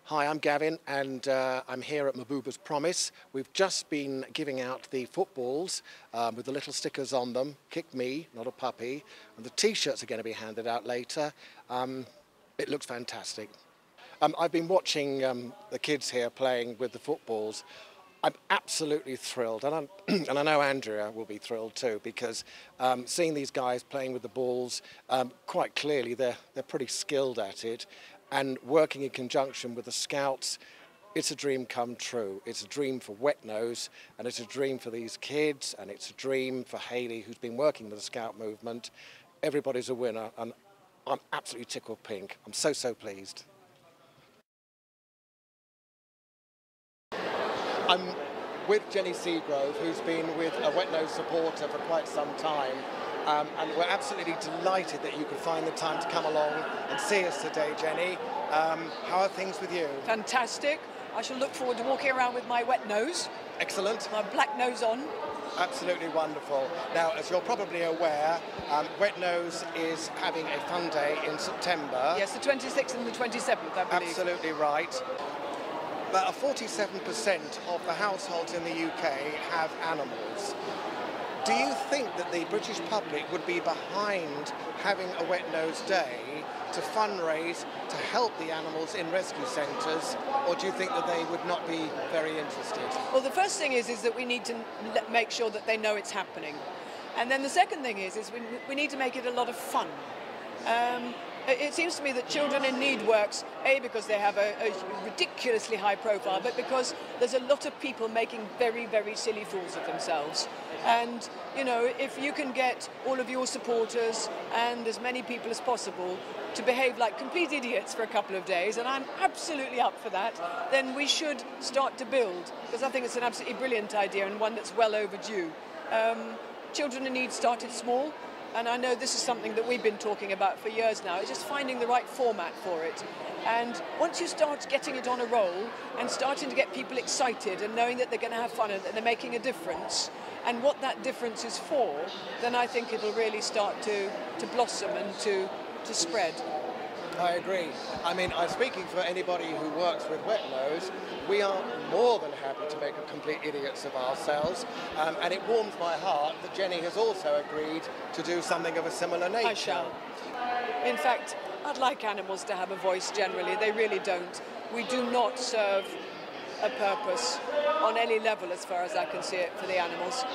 Hi, I'm Gavin and I'm here at Mabuba's Promise. We've just been giving out the footballs with the little stickers on them, kick me, not a puppy, and the t-shirts are going to be handed out later. It looks fantastic. I've been watching the kids here playing with the footballs. I'm absolutely thrilled, and I know Andrea will be thrilled too, because seeing these guys playing with the balls, quite clearly they're pretty skilled at it, and working in conjunction with the Scouts, it's a dream come true. It's a dream for Wetnose, and it's a dream for these kids, and it's a dream for Hayley, who's been working with the Scout movement. Everybody's a winner, and I'm absolutely tickled pink. I'm so pleased. I'm with Jenny Seagrove, who's been with a Wetnose supporter for quite some time, and we're absolutely delighted that you could find the time to come along and see us today, Jenny. How are things with you? Fantastic. I shall look forward to walking around with my wet nose. Excellent. My black nose on. Absolutely wonderful. Now, as you're probably aware, Wetnose is having a fun day in September. Yes, the 26th and the 27th, I believe. Absolutely right. About 47% of the households in the UK have animals. Do you think that the British public would be behind having a Wetnose Day to fundraise to help the animals in rescue centres, or do you think that they would not be very interested? Well, the first thing is that we need to make sure that they know it's happening. And then the second thing is we need to make it a lot of fun. It seems to me that Children in Need works, A, because they have a ridiculously high profile, but because there's a lot of people making very silly fools of themselves. And, you know, if you can get all of your supporters and as many people as possible to behave like complete idiots for a couple of days, and I'm absolutely up for that, then we should start to build, because I think it's an absolutely brilliant idea and one that's well overdue. Children in Need started small. And I know this is something that we've been talking about for years now. It's just finding the right format for it. And once you start getting it on a roll and starting to get people excited and knowing that they're going to have fun and that they're making a difference, and what that difference is for, then I think it'll really start to blossom and to spread. I agree. I mean, I'm speaking for anybody who works with Wetnose. We are more than happy to make a complete idiots of ourselves, and it warms my heart that Jenny has also agreed to do something of a similar nature. I shall. In fact, I'd like animals to have a voice generally. They really don't. We do not serve a purpose on any level, as far as I can see it, for the animals.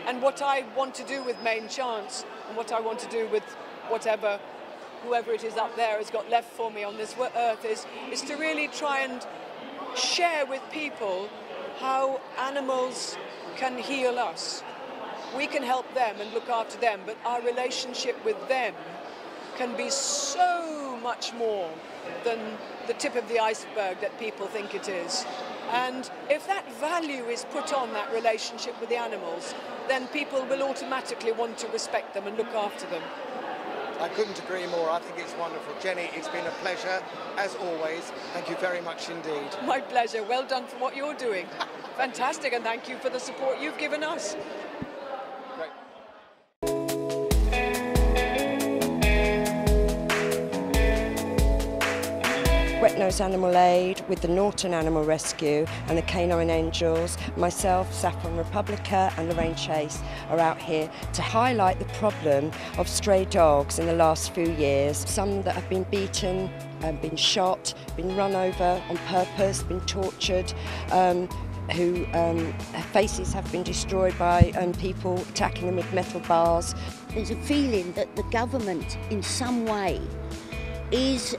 And what I want to do with Main Chance, and what I want to do with whoever it is up there has got left for me on this earth is to really try and share with people how animals can heal us. We can help them and look after them, but our relationship with them can be so much more than the tip of the iceberg that people think it is. And if that value is put on that relationship with the animals, then people will automatically want to respect them and look after them. I couldn't agree more. I think it's wonderful. Jenny, it's been a pleasure, as always. Thank you very much indeed. My pleasure. Well done for what you're doing. Fantastic, and thank you for the support you've given us. Great. Wetnose Animal Aid with the Norton Animal Rescue and the Canine Angels, myself, Saffron Republica and Lorraine Chase are out here to highlight the problem of stray dogs in the last few years. Some that have been beaten, been shot, been run over on purpose, been tortured, who faces have been destroyed by people attacking them with metal bars. There's a feeling that the government in some way is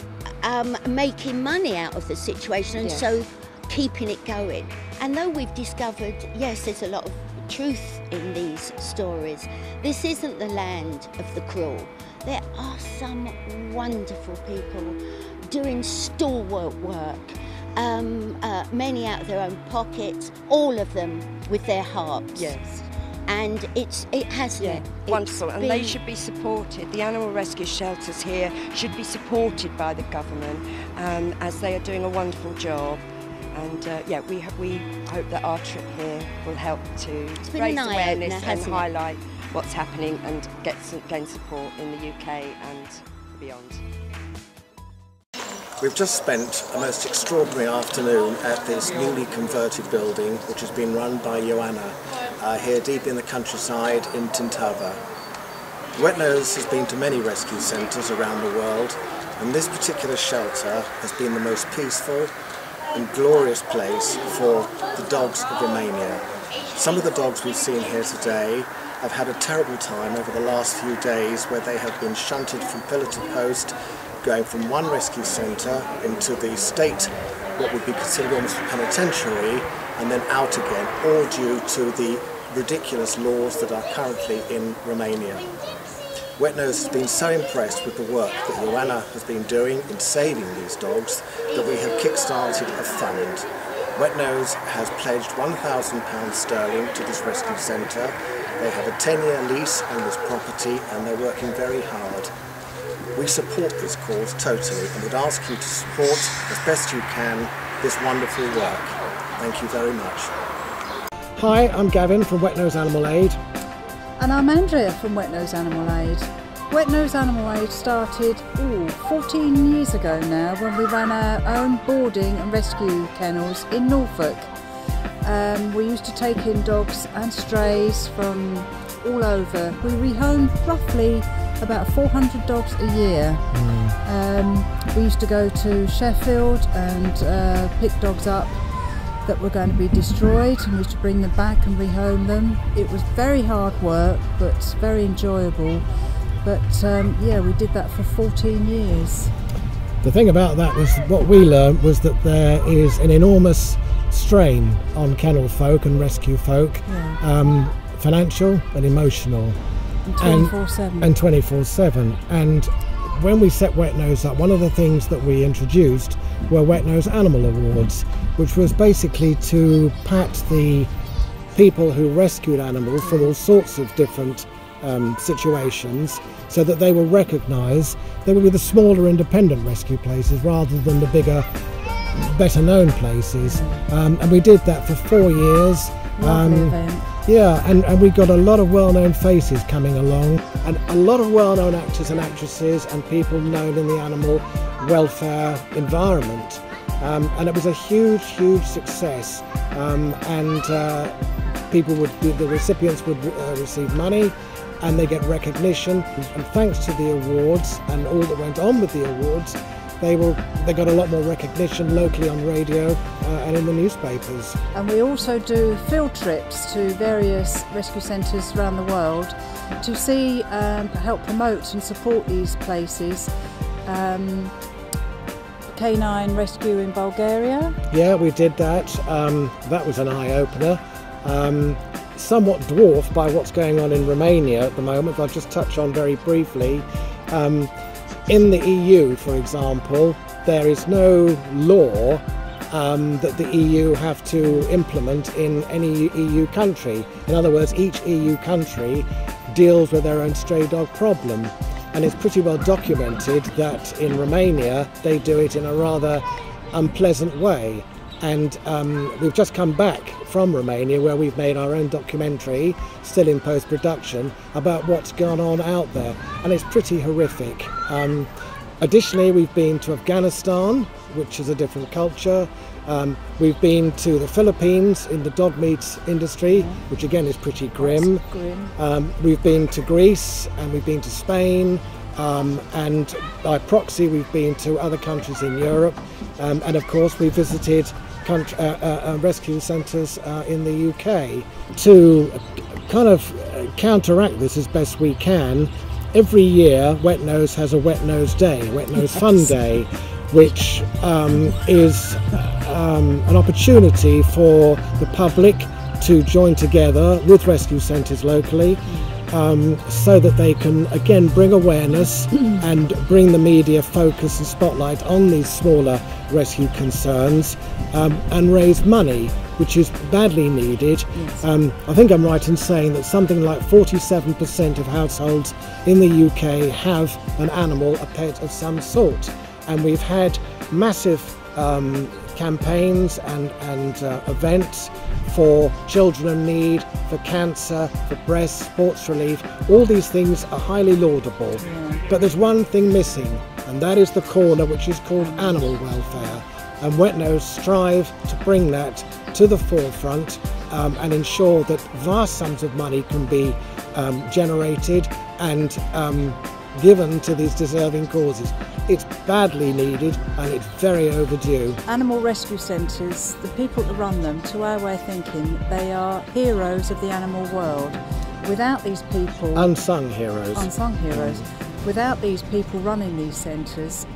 making money out of the situation and so keeping it going. And though we've discovered, yes, there's a lot of truth in these stories, this isn't the land of the cruel. There are some wonderful people doing stalwart work, many out of their own pockets, all of them with their hearts. Yes. And it has wonderful, and they should be supported. The animal rescue shelters here should be supported by the government, as they are doing a wonderful job. And we hope that our trip here will help to raise awareness and highlight what's happening and gain support in the UK and beyond. We've just spent a most extraordinary afternoon at this newly converted building, which has been run by Joanna, here deep in the countryside in Tintava. Wetnose has been to many rescue centres around the world, and this particular shelter has been the most peaceful and glorious place for the dogs of Romania. Some of the dogs we've seen here today have had a terrible time over the last few days, where they have been shunted from pillar to post, going from one rescue centre into the state, what would be considered almost a penitentiary, and then out again, all due to the ridiculous laws that are currently in Romania. Wetnose has been so impressed with the work that Joanna has been doing in saving these dogs that we have kick-started a fund. Wetnose has pledged £1,000 sterling to this rescue centre. They have a 10-year lease on this property and they're working very hard. We support this cause totally and would ask you to support as best you can this wonderful work. Thank you very much. Hi, I'm Gavin from Wetnose Animal Aid. And I'm Andrea from Wetnose Animal Aid. Wetnose Animal Aid started 14 years ago now, when we ran our own boarding and rescue kennels in Norfolk. We used to take in dogs and strays from all over. We rehomed roughly about 400 dogs a year. We used to go to Sheffield and pick dogs up that were going to be destroyed, and we used to bring them back and rehome them. It was very hard work, but very enjoyable. But yeah, we did that for 14 years. The thing about that was, what we learned was that there is an enormous strain on kennel folk and rescue folk, financial and emotional. And 24/7. And 24/7. And when we set Wetnose up, one of the things that we introduced were Wetnose Animal Awards, which was basically to pat the people who rescued animals from all sorts of different situations, so that they will recognise they will be the smaller independent rescue places rather than the bigger, better known places. And we did that for 4 years. Yeah, and we got a lot of well-known faces coming along, and a lot of well-known actors and actresses and people known in the animal welfare environment. And it was a huge, huge success. People would, the recipients would receive money, and they get recognition. And thanks to the awards and all that went on with the awards, they got a lot more recognition locally on radio and in the newspapers. And we also do field trips to various rescue centres around the world to see and help promote and support these places. Canine rescue in Bulgaria. Yeah, we did that. That was an eye-opener. Somewhat dwarfed by what's going on in Romania at the moment. I'll just touch on very briefly. In the EU, for example, there is no law that the EU have to implement in any EU country. In other words, each EU country deals with their own stray dog problem. And it's pretty well documented that in Romania they do it in a rather unpleasant way. And we've just come back from Romania, where we've made our own documentary, still in post-production, about what's gone on out there, and it's pretty horrific. Additionally, we've been to Afghanistan, which is a different culture. We've been to the Philippines in the dog meat industry, which again is pretty grim. We've been to Greece, and we've been to Spain, and by proxy we've been to other countries in Europe, and of course we visited rescue centres in the UK. To kind of counteract this as best we can, every year Wetnose has a Wetnose Day, Wetnose Fun Day, which is an opportunity for the public to join together with rescue centres locally, so that they can again bring awareness and bring the media focus and spotlight on these smaller rescue concerns, and raise money, which is badly needed. Yes. I think I'm right in saying that something like 47% of households in the UK have an animal, a pet of some sort, and we've had massive campaigns and events for children in need, for cancer, for breast, sports relief. All these things are highly laudable. Yeah. But there's one thing missing, and that is the corner which is called animal welfare. And Wetnose strive to bring that to the forefront and ensure that vast sums of money can be generated and given to these deserving causes. It's badly needed and it's very overdue. Animal rescue centres, the people that run them, to our way of thinking, they are heroes of the animal world. Without these people... Unsung heroes. Unsung heroes. Without these people running these centres,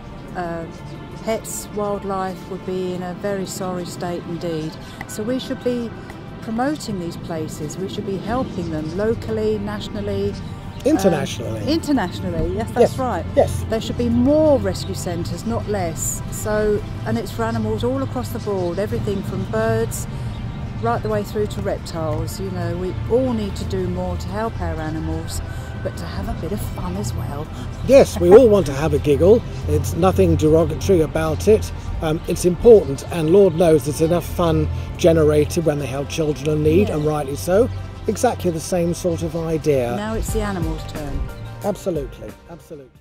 pets, wildlife would be in a very sorry state indeed. So we should be promoting these places, we should be helping them locally, nationally, internationally. Internationally, yes, that's right. Yes. There should be more rescue centres, not less. So, and it's for animals all across the board, everything from birds right the way through to reptiles. You know, we all need to do more to help our animals, but to have a bit of fun as well. Yes, we all want to have a giggle. It's nothing derogatory about it. It's important, and Lord knows there's enough fun generated when they help children in need, and rightly so. Exactly the same sort of idea. Now it's the animals' turn. Absolutely, absolutely.